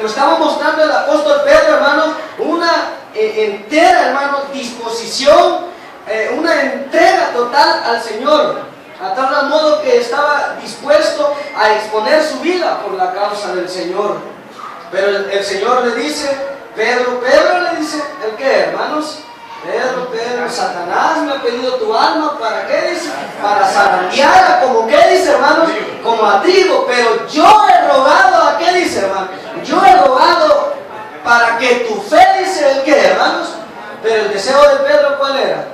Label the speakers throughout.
Speaker 1: nos estaba mostrando el apóstol Pedro, hermanos, una entera, hermanos, disposición, una entrega total al Señor, a tal modo que estaba dispuesto a exponer su vida por la causa del Señor. Pero el Señor le dice, Pedro, le dice, ¿el qué, hermanos? Pedro, Satanás me ha pedido tu alma, ¿para qué dice? Para zarandearla, como qué dice, hermanos, como a trigo, pero yo he rogado, ¿a qué dice, hermano? Yo he rogado para que tu fe, dice, ¿el qué, hermanos? Pero el deseo de Pedro, ¿cuál era?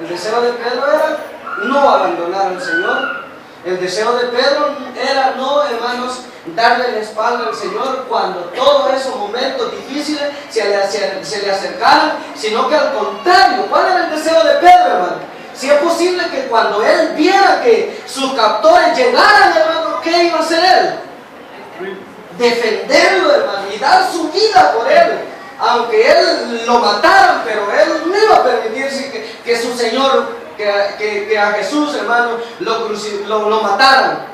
Speaker 1: El deseo de Pedro era no abandonar al Señor. El deseo de Pedro era no, hermanos, darle la espalda al Señor cuando todos esos momentos difíciles se le acercaran, sino que al contrario. ¿Cuál era el deseo de Pedro, hermano? Si es posible que cuando él viera que sus captores llegaran, hermano, ¿qué iba a hacer él? Defenderlo, hermano, y dar su vida por él. Aunque él lo mataran, pero él no iba a permitirse que su Señor, que a Jesús, hermano, lo mataran.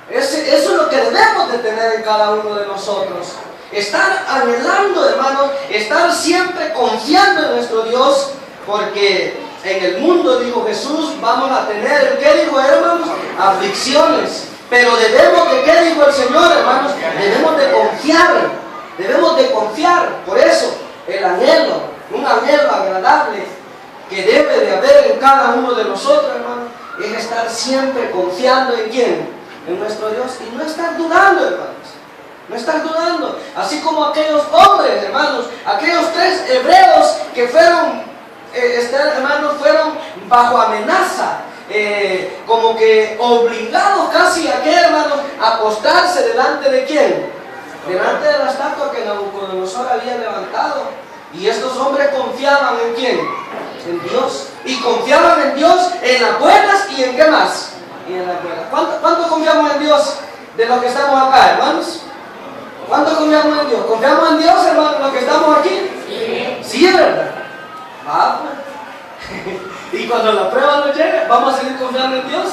Speaker 1: Eso es lo que debemos de tener en cada uno de nosotros. Estar anhelando, hermano, estar siempre confiando en nuestro Dios, porque en el mundo, dijo Jesús, vamos a tener, ¿qué dijo, hermanos? Aflicciones. Pero debemos de, ¿qué dijo el Señor, hermanos? Debemos de confiar. Debemos de confiar. Por eso, el anhelo, un anhelo agradable que debe de haber en cada uno de nosotros, hermano, es estar siempre confiando en ¿quién? En nuestro Dios, y no estar dudando, hermanos. No estar dudando. Así como aquellos hombres, hermanos, aquellos 3 hebreos que fueron, hermanos, fueron bajo amenaza, como que obligados casi a ¿qué, hermanos? A apostarse delante de ¿quién? Delante de la estatua que Nabucodonosor había levantado. Y estos hombres confiaban en ¿quién? En Dios. Y confiaban en Dios en las buenas y en ¿qué más? Y en las buenas. ¿Cuánto confiamos en Dios de los que estamos acá, hermanos? ¿Cuánto confiamos en Dios? ¿Confiamos en Dios, hermanos, los que estamos aquí? Sí, es verdad. Y cuando la prueba nos llegue, ¿vamos a seguir confiando en Dios?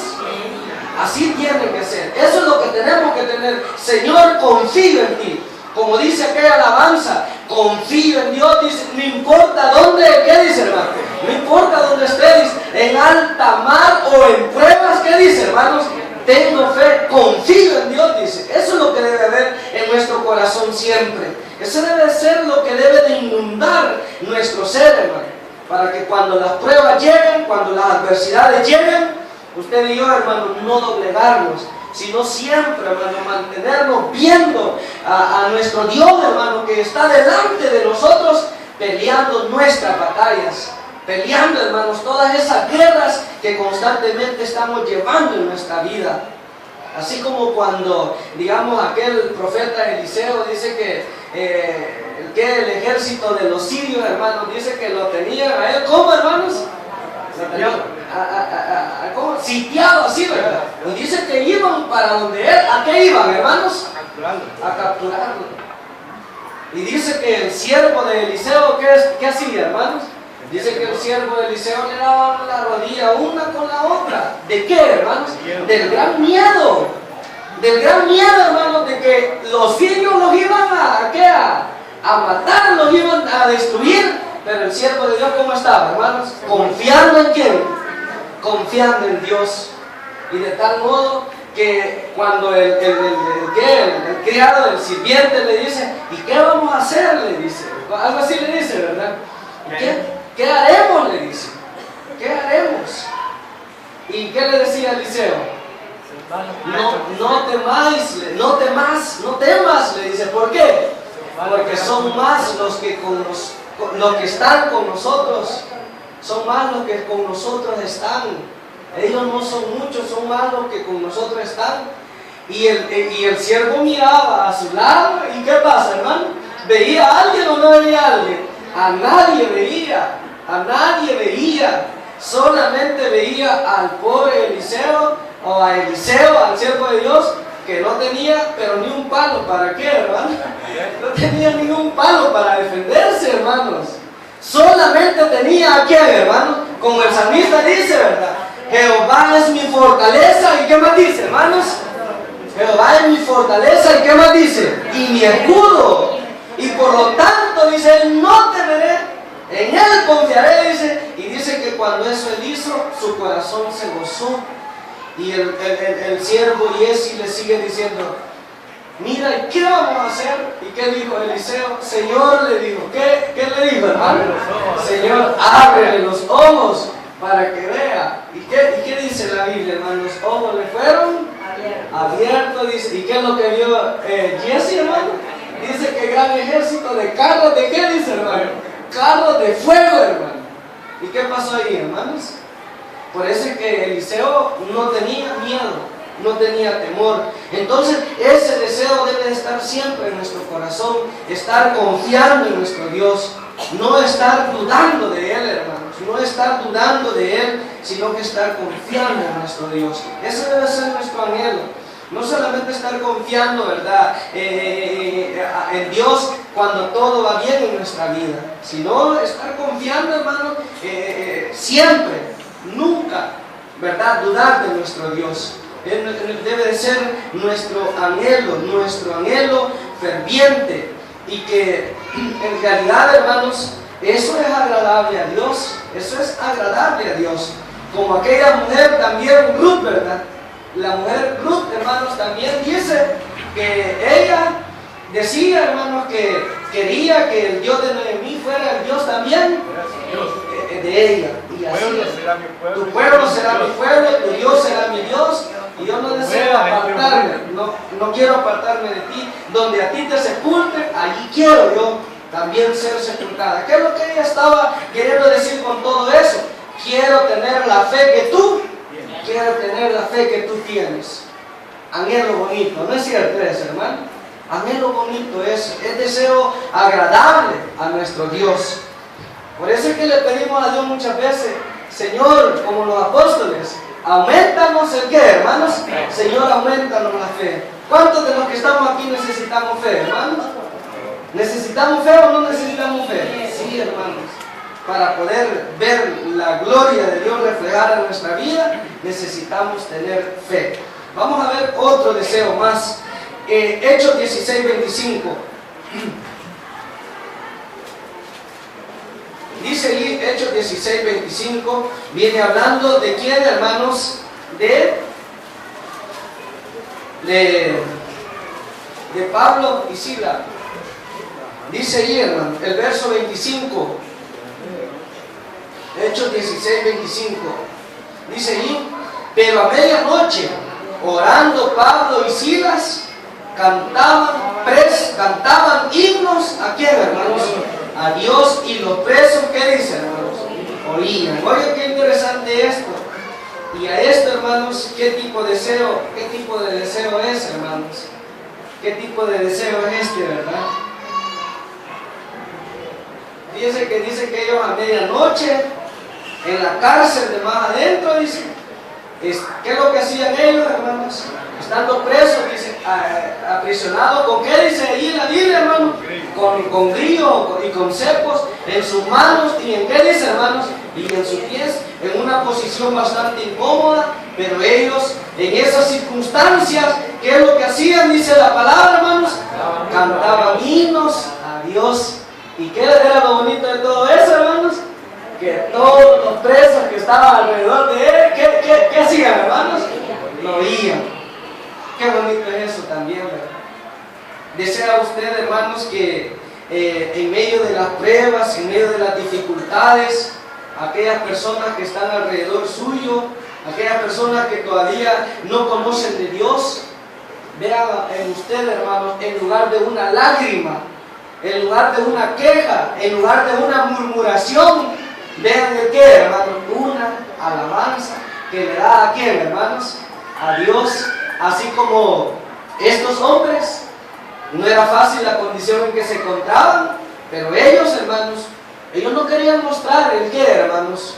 Speaker 1: Así tiene que ser. Eso es lo que tenemos que tener. Señor, confío en ti. Como dice aquella alabanza, confío en Dios, dice, no importa dónde, ¿qué dice, hermano? No importa dónde estés, en alta mar o en pruebas, ¿qué dice, hermanos? Tengo fe, confío en Dios, dice. Eso es lo que debe haber en nuestro corazón siempre. Eso debe ser lo que debe de inundar nuestro ser, hermano. Para que cuando las pruebas lleguen, cuando las adversidades lleguen, usted y yo, hermano, no doblegarnos, sino siempre, hermano, mantenernos viendo a nuestro Dios, hermano, que está delante de nosotros, peleando nuestras batallas, peleando, hermanos, todas esas guerras que constantemente estamos llevando en nuestra vida. Así como cuando, digamos, aquel profeta Eliseo dice que el ejército de los sirios, hermanos, dice que lo tenían a él, ¿cómo, hermanos? ¿Cómo? Sitiado, así, ¿verdad? Nos dice que iban para donde él. ¿A qué iban, hermanos? A capturarlo. Y dice que el siervo de Eliseo, ¿qué hacía, hermanos? Dice que el siervo de Eliseo le daba la rodilla una con la otra. ¿De qué, hermanos? Del gran miedo. Del gran miedo, hermanos, de que los sirios los iban a matar, los iban a destruir. Pero el siervo de Dios, ¿cómo estaba, hermanos? Confiando en ¿quién? Confiando en Dios. Y de tal modo que cuando el criado, el sirviente le dice, ¿y qué vamos a hacer? Le dice. Algo así le dice, ¿verdad? ¿Qué haremos? Le dice. ¿Qué haremos? ¿Y qué le decía Eliseo? No temas, le dice. ¿Por qué? Porque son más los que están con nosotros, son más los que con nosotros están. Ellos no son muchos, son más los que con nosotros están. Y el siervo miraba a su lado, ¿y qué pasa, hermano? ¿Veía a alguien o no veía a alguien? A nadie veía, solamente veía al pobre Eliseo, o a Eliseo, al siervo de Dios, que no tenía, pero ni un palo. ¿Para qué, hermano? No tenía ningún palo para defenderse, hermanos. Solamente tenía a quién, hermano. Como el salmista dice, ¿verdad? Jehová es mi fortaleza. ¿Y qué más dice, hermanos? Jehová es mi fortaleza, ¿y qué más dice? Y mi escudo. Y por lo tanto, dice él, no temeré, en él confiaré, dice. Y dice que cuando eso él hizo, su corazón se gozó. Y el siervo Giezi le sigue diciendo, mira, ¿qué vamos a hacer? ¿Y qué dijo Eliseo? Señor, le dijo, ¿qué le dijo, hermano? Señor, ábrele los ojos para que vea. ¿Y qué dice la Biblia, hermano? Los ojos le fueron abiertos, dice. ¿Y qué es lo que vio Giezi, hermano? Dice que gran ejército de carros, ¿de qué dice, hermano? Carros de fuego, hermano. ¿Y qué pasó ahí, hermanos? Por eso es que Eliseo no tenía miedo, no tenía temor. Entonces ese deseo debe estar siempre en nuestro corazón, estar confiando en nuestro Dios, no estar dudando de Él, hermanos, no estar dudando de Él, sino que estar confiando en nuestro Dios. Ese debe ser nuestro anhelo. No solamente estar confiando, ¿verdad?, en Dios cuando todo va bien en nuestra vida, sino estar confiando, hermano, siempre, nunca, ¿verdad?, dudar de nuestro Dios. Debe de ser nuestro anhelo ferviente, y que en realidad, hermanos, eso es agradable a Dios, eso es agradable a Dios. Como aquella mujer también, Ruth, ¿verdad? La mujer Ruth, hermanos, también dice que ella decía, hermanos, que quería que el Dios de Noemí fuera el Dios también de ella. Y así es. Tu pueblo será mi pueblo, tu Dios será mi Dios, y yo no deseo apartarme, no quiero apartarme de ti. Donde a ti te sepulten, allí quiero yo también ser sepultada. ¿Qué es lo que ella estaba queriendo decir con todo eso? Quiero tener la fe que tú tienes. Anhelo bonito, ¿no es cierto eso, hermano? Anhelo bonito es deseo agradable a nuestro Dios. Por eso es que le pedimos a Dios muchas veces, Señor, como los apóstoles, aumentanos el qué, hermanos. Señor, aumentanos la fe. ¿Cuántos de los que estamos aquí necesitamos fe, hermanos? ¿Necesitamos fe o no necesitamos fe? Sí, hermanos. Para poder ver la gloria de Dios reflejada en nuestra vida, necesitamos tener fe. Vamos a ver otro deseo más. Hechos 16:25. Dice ahí, Hechos 16:25, viene hablando de quién, hermanos, de Pablo y Silas. Dice ahí, hermano, el verso 25. Hechos 16:25. Dice ahí, pero a medianoche, orando Pablo y Silas, cantaban himnos. ¿A quién, hermanos? A Dios, y los presos, ¿qué dicen, hermanos? Oían. Oye, qué interesante esto. Y a esto, hermanos, ¿qué tipo de deseo es, hermanos? ¿Qué tipo de deseo es este, verdad? Fíjense que dice que ellos a medianoche, en la cárcel de más adentro, dice, ¿qué es lo que hacían ellos, hermanos? Estando presos, dice, aprisionados, ¿con qué dice ahí en la Biblia, hermano? Con grillo y con cepos en sus manos, y en qué dice, hermanos, y en sus pies, en una posición bastante incómoda, pero ellos en esas circunstancias, ¿qué es lo que hacían? Dice la palabra, hermanos, cantaban himnos a Dios. ¿Y qué era lo bonito de todo eso, hermanos? Que todos los presos que estaban alrededor de él, ¿qué hacían, hermanos? Lo oían. Qué bonito es eso también, ¿verdad? ¿Desea usted, hermanos, que en medio de las pruebas, en medio de las dificultades, aquellas personas que están alrededor suyo, aquellas personas que todavía no conocen de Dios, vean en usted, hermanos, en lugar de una lágrima, en lugar de una queja, en lugar de una murmuración, vean de qué, hermanos, una alabanza que le da a quién, hermanos, a Dios. Así como estos hombres, no era fácil la condición en que se encontraban, pero ellos, hermanos, ellos no querían mostrar el qué, hermanos.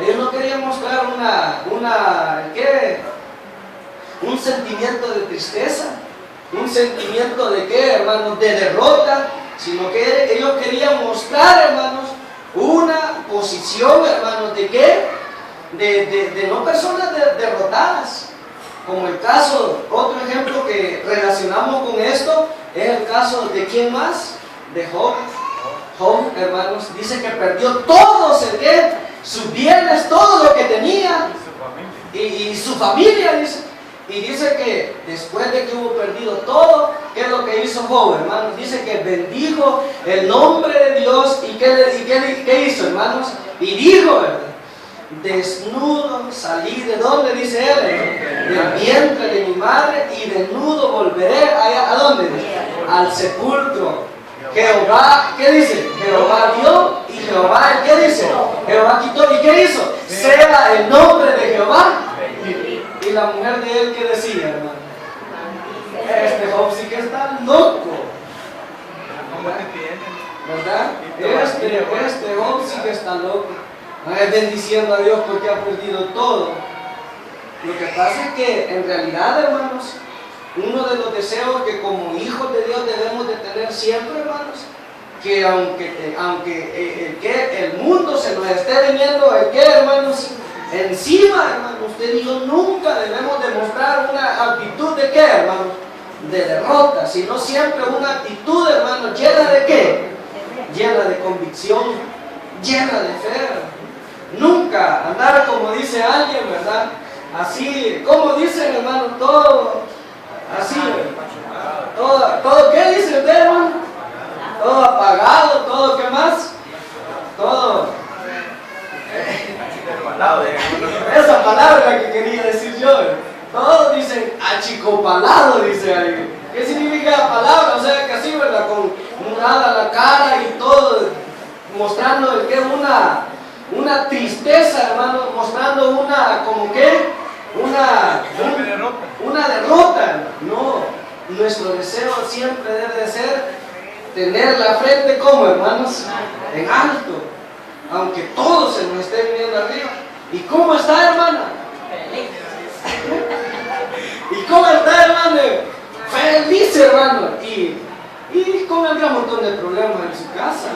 Speaker 1: Ellos no querían mostrar un sentimiento de tristeza, un sentimiento de qué, hermanos, de derrota, sino que ellos querían mostrar, hermanos, una posición, hermanos, de qué, de no personas derrotadas, Como el caso, otro ejemplo que relacionamos con esto, es el caso de ¿quién más? De Job. Job, hermanos, dice que perdió todo, sus bienes, todo lo que tenía, y su familia, dice. Y dice que después de que hubo perdido todo, ¿qué es lo que hizo Job, hermanos? Dice que bendijo el nombre de Dios. ¿Y qué hizo, hermanos? Y dijo, ¿verdad? Desnudo salí, ¿de dónde dice él? Del vientre de mi madre, y desnudo volveré allá, ¿a dónde? Al sepulcro. Jehová, ¿qué dice? Jehová dio, y Jehová, ¿qué dice? Jehová quitó, ¿y qué hizo? Sea el nombre de Jehová. Y la mujer de él, ¿qué decía, hermano? Este Job sí que está loco, ¿verdad? Este Job sí que está loco. Bendiciendo a Dios porque ha perdido todo. Lo que pasa es que en realidad, hermanos, uno de los deseos que como hijos de Dios debemos de tener siempre, hermanos, que aunque el mundo se nos esté viniendo, hermanos, encima, hermanos, usted y yo nunca debemos demostrar una actitud de ¿qué, hermanos? De derrota, sino siempre una actitud, hermanos, llena de ¿qué? Llena de convicción, llena de fe. Nunca andar como dice alguien, ¿verdad? Así, como dicen, hermano, todo así, todo, ¿qué dice usted, hermano? Todo apagado, todo, ¿qué más? Todo. Esa palabra que quería decir yo. Todos dicen achicopalado, dice alguien. ¿Qué significa la palabra? O sea, que así, ¿verdad? Con mudada la cara y todo, mostrando que una tristeza, hermano, mostrando una, como que, una derrota. No, nuestro deseo siempre debe de ser tener la frente como, hermanos, en alto, aunque todo se nos esté viniendo arriba. ¿Y cómo está, hermana? ¿Y cómo está, hermano? Feliz, hermano. Y con el gran montón de problemas en su casa,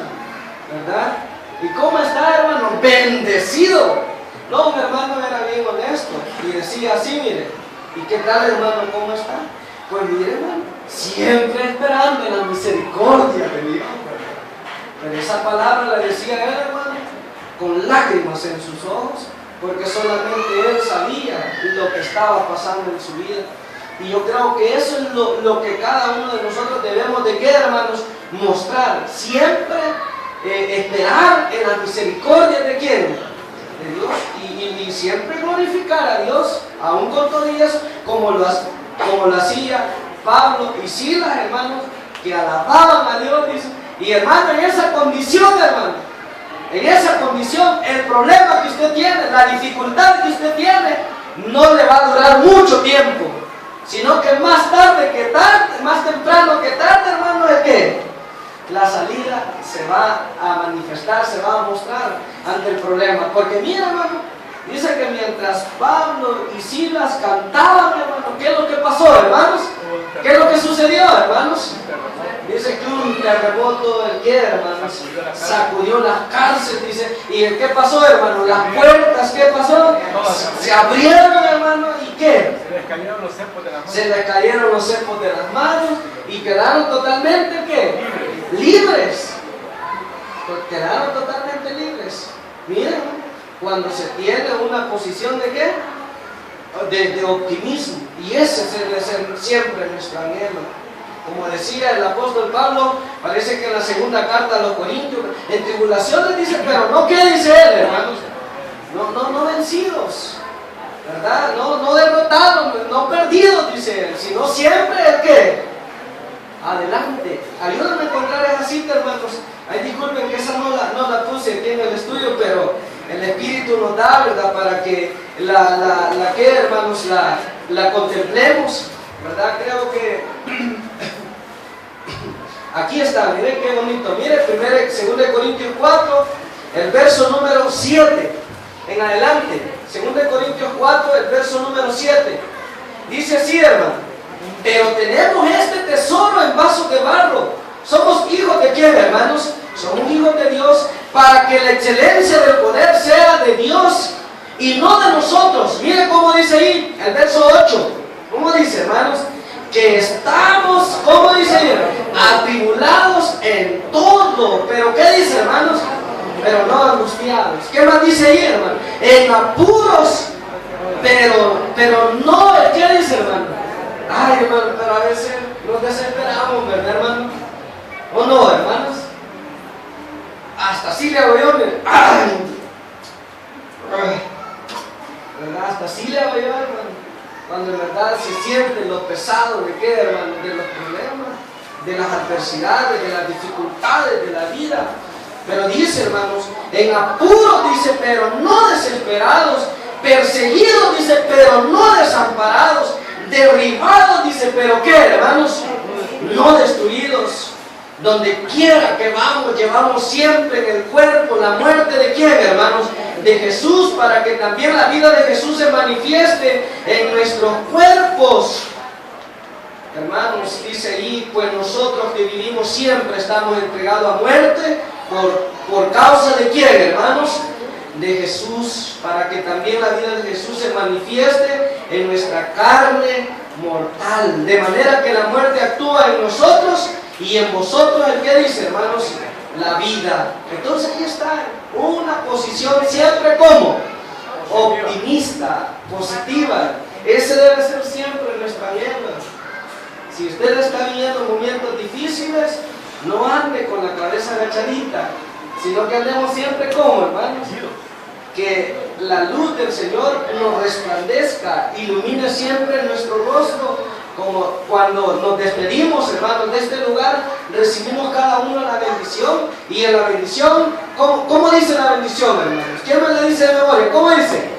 Speaker 1: ¿verdad? ¿Y cómo está, hermano? Bendecido. No, mi hermano era bien honesto y decía así, mire, ¿y qué tal, hermano? ¿Cómo está? Pues mire, hermano, siempre esperando en la misericordia de Dios. Pero esa palabra la decía él, hermano, con lágrimas en sus ojos, porque solamente él sabía lo que estaba pasando en su vida. Y yo creo que eso es lo que cada uno de nosotros debemos de, ¿qué, hermanos? Mostrar siempre. Esperar en la misericordia de quién, de Dios, y siempre glorificar a Dios, aún con todo eso, como lo hacía Pablo y Silas, hermanos, que alababan a Dios, dice. Y hermano, en esa condición, hermano, en esa condición, el problema que usted tiene, la dificultad que usted tiene, no le va a durar mucho tiempo, sino que más tarde que tarde, más temprano que tarde, hermano, ¿es qué? La salida se va a manifestar, se va a mostrar ante el problema. Porque mira, hermano, dice que mientras Pablo y Silas cantaban, hermano, ¿qué es lo que pasó, hermanos? ¿Qué es lo que sucedió, hermanos? Dice que un terremoto del que, hermanos, sacudió las cárceles, dice. ¿Y qué pasó, hermano? Las puertas, ¿qué pasó? Se abrieron, hermano, ¿y qué?
Speaker 2: Se les cayeron los cepos de las manos.
Speaker 1: Se les cayeron los cepos de las manos y quedaron totalmente, ¿qué? Libres. Quedaron totalmente libres. Miren, cuando se tiene una posición de ¿qué? De optimismo. Y ese debe ser siempre nuestro anhelo. Como decía el apóstol Pablo, parece que en la segunda carta a los Corintios, en tribulaciones dice, pero no, ¿qué dice él, hermanos? No vencidos, ¿verdad? No derrotados, no perdidos, dice él, sino siempre el ¿qué? Adelante. Ayúdame a encontrar esa cita, hermanos. Ay, disculpen que esa no la puse aquí en el estudio, pero el Espíritu nos da, ¿verdad? Para que que, hermanos, la contemplemos, ¿verdad? Creo que aquí está, miren qué bonito. Miren, 2 Corintios 4, el verso número 7 en adelante. 2 Corintios 4, el verso número 7. Dice así, hermano: pero tenemos este tesoro en vasos de barro. Somos hijos de quién, hermanos? Somos hijos de Dios, para que la excelencia del poder sea de Dios y no de nosotros. Mire cómo dice ahí el verso 8. ¿Cómo dice, hermanos? Que estamos, ¿cómo dice ahí? Atribulados en todo. Pero ¿qué dice, hermanos? Pero no angustiados. ¿Qué más dice ahí, hermano? En apuros, pero no, ¿qué dice, hermano? Ay, hermano, pero a veces nos desesperamos, ¿verdad, hermano? ¿O no, hermanos? Hasta así le hago yo, ay, ¿verdad? Hasta así le hago yo, hermano. Cuando en verdad se siente lo pesado de qué, hermano, de los problemas, de las adversidades, de las dificultades de la vida. Pero dice, hermanos, en apuros, dice, pero no desesperados, perseguidos, dice, pero no desamparados, derribados, dice, pero qué, hermanos, no destruidos. Donde quiera que vamos, llevamos siempre en el cuerpo la muerte de quién, hermanos, de Jesús, para que también la vida de Jesús se manifieste en nuestros cuerpos. Hermanos, dice ahí, pues nosotros que vivimos siempre estamos entregados a muerte por causa de quién, hermanos, de Jesús, para que también la vida de Jesús se manifieste en nuestra carne mortal, de manera que la muerte actúa en nosotros y en vosotros, el que dice, hermanos, la vida. Entonces ahí está, una posición siempre como optimista, positiva. Ese debe ser siempre nuestra vida. Si usted está viviendo momentos difíciles, no ande con la cabeza agachadita, sino que andemos siempre como, hermanos, que la luz del Señor nos resplandezca, ilumine siempre nuestro rostro. Como cuando nos despedimos, hermanos, de este lugar, recibimos cada uno la bendición. Y en la bendición, ¿cómo dice la bendición, hermanos? ¿Quién me le dice de memoria? ¿Cómo dice?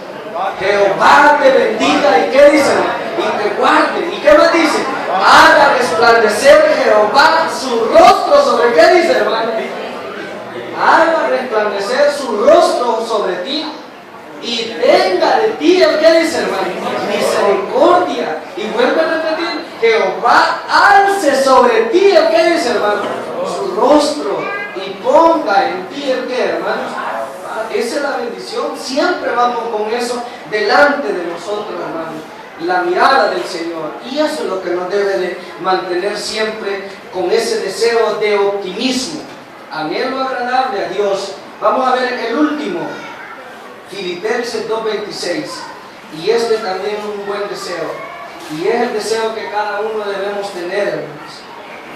Speaker 1: Jehová te bendiga, ¿y qué dice? Y te guarde. ¿Y qué más dice? Haga resplandecer Jehová su rostro sobre, ¿qué dice, hermano? Haga resplandecer su rostro sobre ti y tenga de ti, el que dice, hermano, misericordia. Y vuelve a repetir, Jehová alce sobre ti, el que dice, hermano, su rostro y ponga en ti, el que, hermanos. Esa es la bendición. Siempre vamos con eso delante de nosotros, hermanos, la mirada del Señor. Y eso es lo que nos debe de mantener siempre con ese deseo de optimismo, anhelo agradable a Dios. Vamos a ver el último, Filipenses 2:26, y este también es un buen deseo, y es el deseo que cada uno debemos tener, hermanos.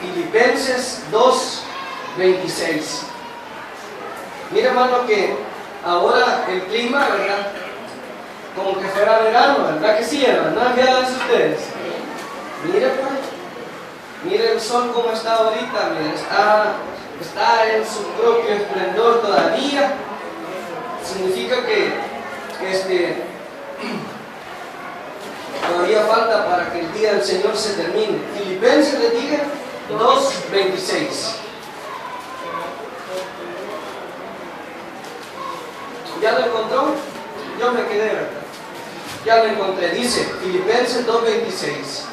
Speaker 1: Filipenses 2:26. Mira, hermano, que ahora el clima, ¿verdad? Como que fuera verano, ¿verdad que sí, hermano? ¿No han fijado eso ustedes? Mire, pues, mire el sol como está ahorita, mire, está en su propio esplendor todavía. Significa que todavía falta para que el día del Señor se termine. Filipenses, les dije, 2:26. ¿Ya lo encontró? Yo me quedé, ¿verdad? Ya lo encontré. Dice Filipenses 2:26.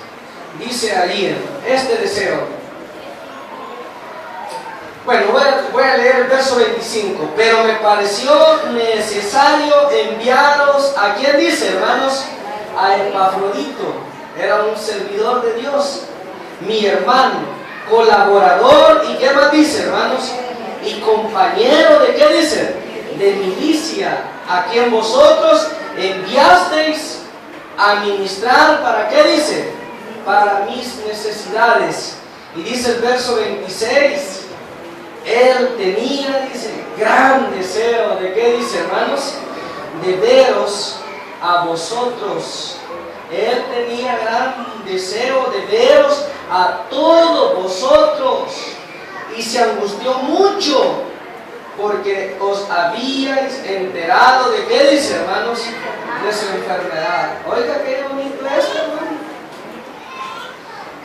Speaker 1: Dice ahí este deseo. Bueno, voy a leer el verso 25. Pero me pareció necesario enviaros, ¿a quién dice, hermanos? A Epafrodito. Era un servidor de Dios, mi hermano, colaborador, ¿y qué más dice, hermanos? Y compañero de, ¿qué dice? De milicia, a quien vosotros enviasteis a ministrar, ¿para qué dice? Para mis necesidades. Y dice el verso 26, él tenía, dice, gran deseo, ¿de qué dice, hermanos? De veros a vosotros. Él tenía gran deseo de veros a todos vosotros. Y se angustió mucho porque os habíais enterado de qué dice, hermanos, de su enfermedad. Oiga, qué bonito esto, hermano.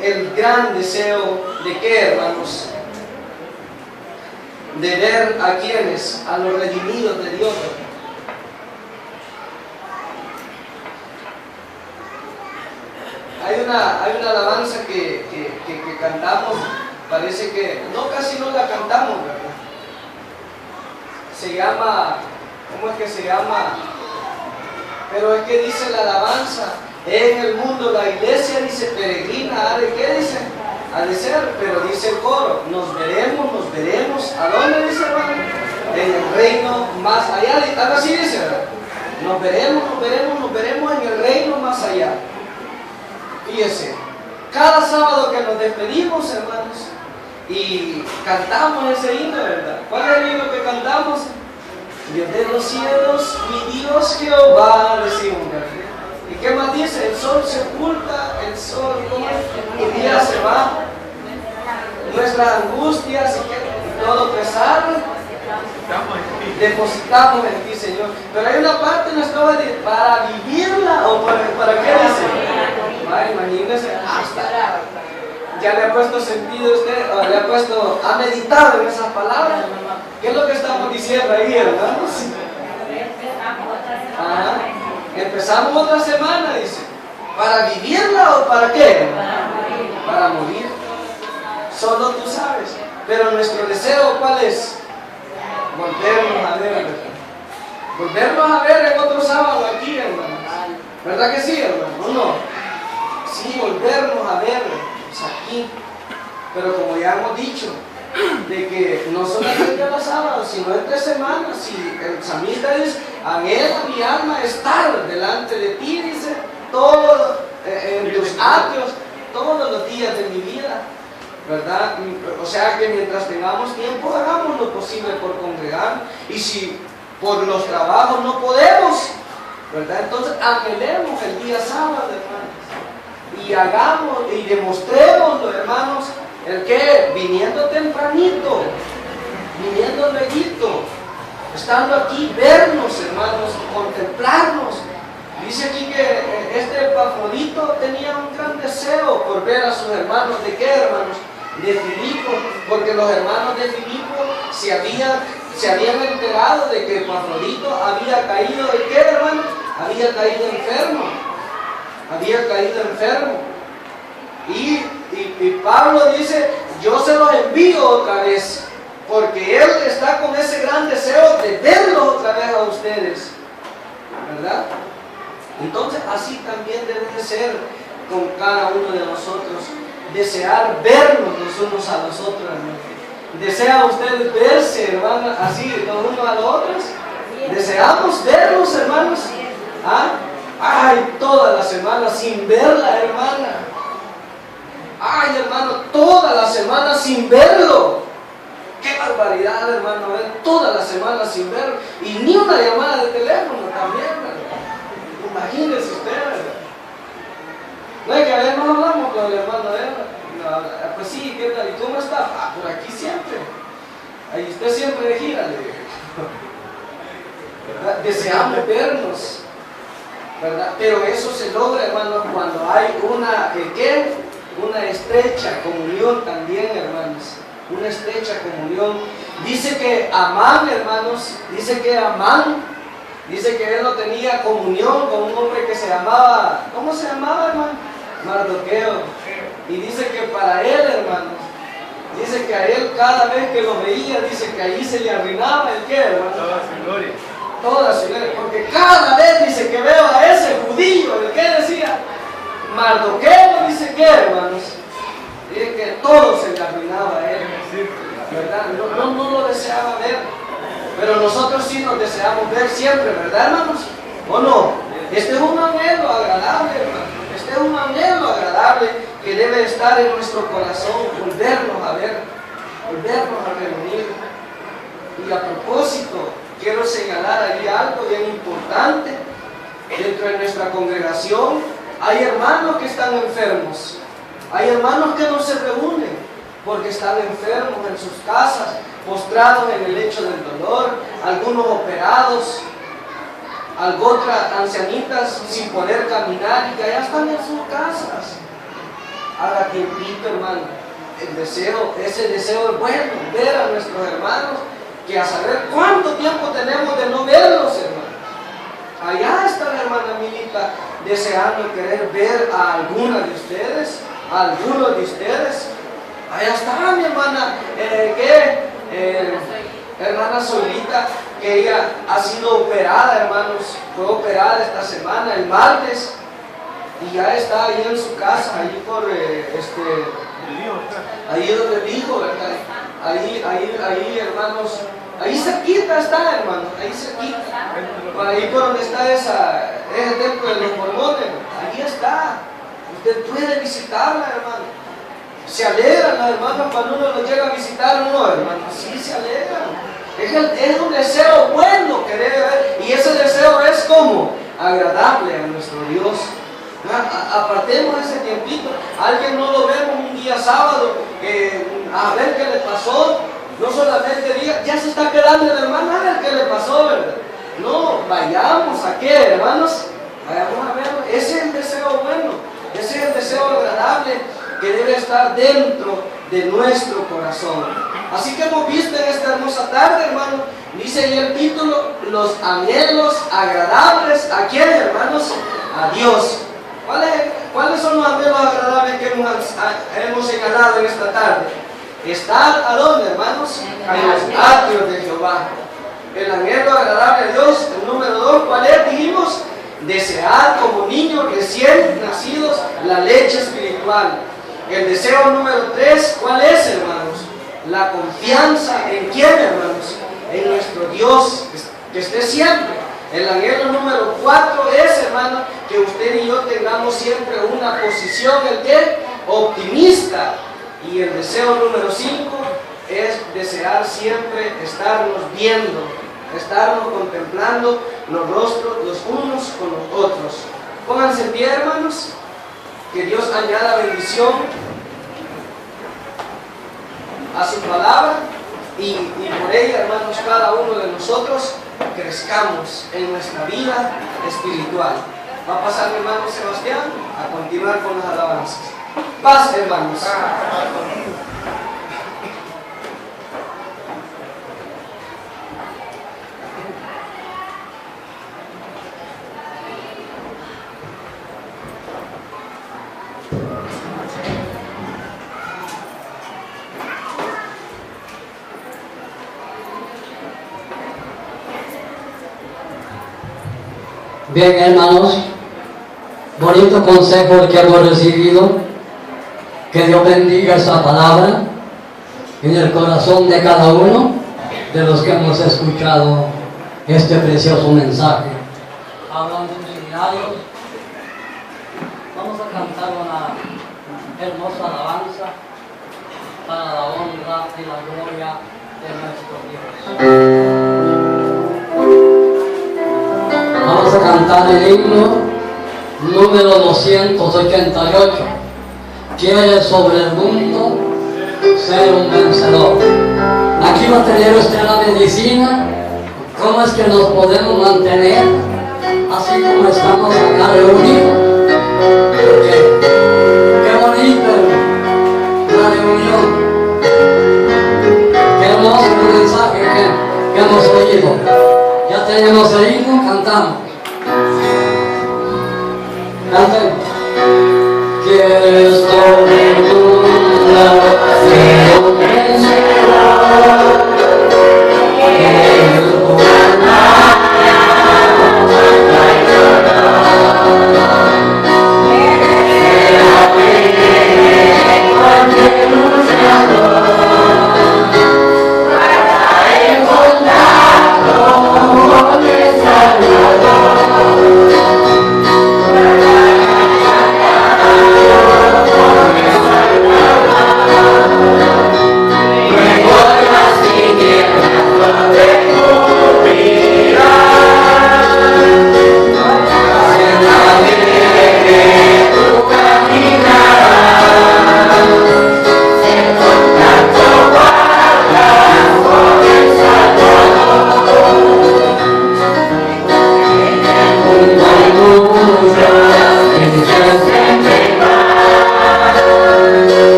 Speaker 1: El gran deseo de qué, hermanos, de ver a quienes, a los redimidos de Dios. Hay una alabanza que cantamos, parece que, no, casi no la cantamos, ¿verdad? Se llama, ¿cómo es que se llama? Pero es que dice la alabanza, En el mundo la iglesia dice peregrina, ¿ha de qué dice? Ha de ser, pero dice el coro, nos veremos. ¿A dónde dice, hermano? En el reino más allá. Algo así dice, ¿verdad? Nos veremos en el reino más allá. Fíjese, cada sábado que nos despedimos, hermanos, y cantamos ese himno, ¿verdad? ¿Cuál es el himno que cantamos? Dios de los cielos, mi Dios Jehová, decimos, ¿verdad? ¿Y qué más dice? El sol se oculta, el sol, ¿cómo es? El día se va. Nuestras angustias y todo pesar, depositamos en ti, Señor. Pero hay una parte en nuestra vida para vivirla, o para qué dice. Ay, imagínese, hasta ya le ha puesto sentido usted, o le ha puesto, ha meditado en esas palabras. ¿Qué es lo que estamos diciendo ahí, hermanos? Empezamos otra semana, dice. ¿Para vivirla o para qué? Para morir. Solo tú sabes. Pero nuestro deseo, ¿cuál es? Volvernos a ver, ¿verdad? Volvernos a ver en otro sábado aquí, hermanos. ¿Verdad que sí, hermano? ¿O no? Sí, volvernos a ver aquí. Pero como ya hemos dicho, de que no solamente los sábados, sino entre semanas, y el salmista dice, anhela mi alma estar delante de ti, dice, todo en tus atrios, todos los días de mi vida, ¿verdad? O sea que mientras tengamos tiempo, hagamos lo posible por congregar, y si por los trabajos no podemos, ¿verdad? Entonces anhelemos el día sábado, hermanos, y hagamos y demostremos, hermanos, el que viniendo tempranito, viniendo luego, estando aquí, vernos, hermanos, contemplarnos. Dice aquí que este Epafrodito tenía un gran deseo por ver a sus hermanos. ¿De qué, hermanos? De Filipo, porque los hermanos de Filipo se habían enterado de que Epafrodito había caído, ¿de qué, hermanos? Había caído enfermo. Y Pablo dice, yo se los envío otra vez, porque él está con ese gran deseo de verlos otra vez a ustedes, ¿verdad? Entonces así también debe de ser con cada uno de nosotros, desear vernos los unos a los otros, hermano. ¿Desean ustedes verse, hermanos, así los unos a los otros? ¿Deseamos verlos, hermanos? Ay, toda la semana sin ver la hermana. Ay, hermano, toda la semana sin verlo. Qué barbaridad, hermano, toda la semana sin verlo. Y ni una llamada de teléfono también, ¿verdad? Imagínese usted, ¿verdad? No es que a veces no hablamos con el hermano, ¿verdad? Pues sí, ¿qué tal? ¿Y cómo está? Por aquí siempre. Ahí usted siempre de gira, le digo. Deseamos vernos, ¿verdad? Pero eso se logra, hermano, cuando hay una estrecha comunión también, hermanos. Una estrecha comunión. Dice que Amán, hermanos, dice que él no tenía comunión con un hombre que se llamaba, ¿cómo se llamaba, hermano? Mardoqueo. Y dice que para él, hermanos, dice que a él cada vez que lo veía, dice que allí se le arruinaba el qué, hermano. Toda su gloria. Toda su gloria. Porque cada vez dice que veo a ese judío, ¿el qué decía? Mardoqueo, dice que, hermanos, dice que todo se le arruinaba a él, ¿verdad? No lo deseaba ver, pero nosotros sí nos deseamos ver siempre, ¿verdad, hermanos? ¿O no? Este es un anhelo agradable, hermano. Este es un anhelo agradable que debe estar en nuestro corazón, volvernos a ver, volvernos a reunir. Y a propósito, quiero señalar allí algo bien importante. Dentro de nuestra congregación hay hermanos que están enfermos. Hay hermanos que no se reúnen porque están enfermos en sus casas, postrados en el lecho del dolor, algunos operados, otras ancianitas sin poder caminar y que allá están en sus casas. Haga tiempito, hermano. Ese deseo es bueno, ver a nuestros hermanos, que a saber cuánto tiempo tenemos de no verlos, hermano. Allá está la hermana Milita deseando querer ver a alguna de ustedes, a algunos de ustedes. Allá está mi hermana, hermana Solita, que ella ha sido operada, hermanos, fue operada esta semana, el martes, y ya está ahí en su casa, ahí por ahí donde dijo, ¿verdad? Ahí, hermanos, ahí cerquita está, hermano, ahí cerquita, ahí por donde está ese templo de los mormones, ahí está. Usted puede visitarla, hermano. Se alegran las hermanas cuando uno los llega a visitar, no, hermano, sí se alegran. Es un deseo bueno que debe haber, y ese deseo es como agradable a nuestro Dios. Apartemos ese tiempito. Alguien no lo vemos un día sábado, a ver qué le pasó. No solamente diga, ya se está quedando el hermano, a ver qué le pasó, ¿verdad? No, vayamos a qué, hermanos, vayamos a verlo. Ese es el deseo bueno, ese es el deseo agradable que debe estar dentro de nuestro corazón. Así que hemos visto en esta hermosa tarde, hermano, dice ahí el título, los anhelos agradables, ¿a quién, hermanos? A Dios. ¿Cuáles son los anhelos agradables que hemos señalado en esta tarde? Estar ¿a dónde, hermanos? En los atrios de Jehová. El anhelo agradable a Dios. El número 2, ¿cuál es? Dijimos, desear como niños recién nacidos la leche espiritual. El deseo número 3, ¿cuál es, hermanos? La confianza en quién, hermanos? En nuestro Dios, que esté siempre. El anhelo número 4 es, hermano, que usted y yo tengamos siempre una posición, ¿el qué? Optimista. Y el deseo número 5 es desear siempre estarnos viendo, estarnos contemplando los rostros los unos con los otros. Pónganse en pie, hermanos. Que Dios añada bendición a su palabra y por ella, hermanos, cada uno de nosotros crezcamos en nuestra vida espiritual. Va a pasar mi hermano Sebastián a continuar con las alabanzas. Paz, hermanos.
Speaker 2: Bien, hermanos, bonito consejo el que hemos recibido. Que Dios bendiga esta palabra en el corazón de cada uno de los que hemos escuchado este precioso mensaje. Hablan sus diarios. Vamos a cantar una hermosa alabanza para la honra y la gloria de nuestro Dios. Vamos a cantar el himno número 288. Quiere sobre el mundo ser un vencedor. Aquí va a tener usted la medicina. ¿Cómo es que nos podemos mantener así como estamos acá reunidos? Qué bonita la reunión. Qué hermoso el mensaje que hemos oído. Ya tenemos el himno, cantamos. Cantemos. Quieres